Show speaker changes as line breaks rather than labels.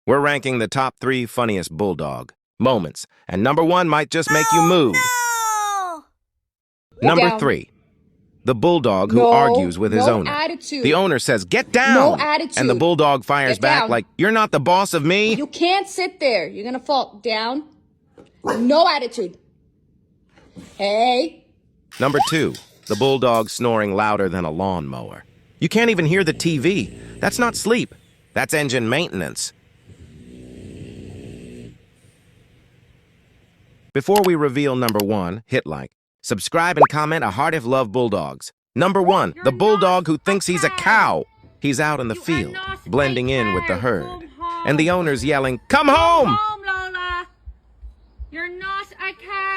We're ranking the top 3 funniest bulldog moments, and number 1 might just make you move.
No!
Number
down.
3, the bulldog who
No,
argues with his
no
owner.
attitude.
The owner says, "Get down!"
No attitude.
And the bulldog fires
Get
back
down.
like, "You're not the boss of me."
You can't sit there. You're gonna fall down. No attitude. Hey.
Number 2, the bulldog snoring louder than a lawnmower. You can't even hear the TV. That's not sleep. That's engine maintenance. Before we reveal number 1, hit like, subscribe, and comment a heart if love bulldogs. Number 1, the bulldog who thinks he's a cow. He's out in the field, blending in with the herd. And the owner's yelling, "Come home!"
Home, Lola! You're not a cow!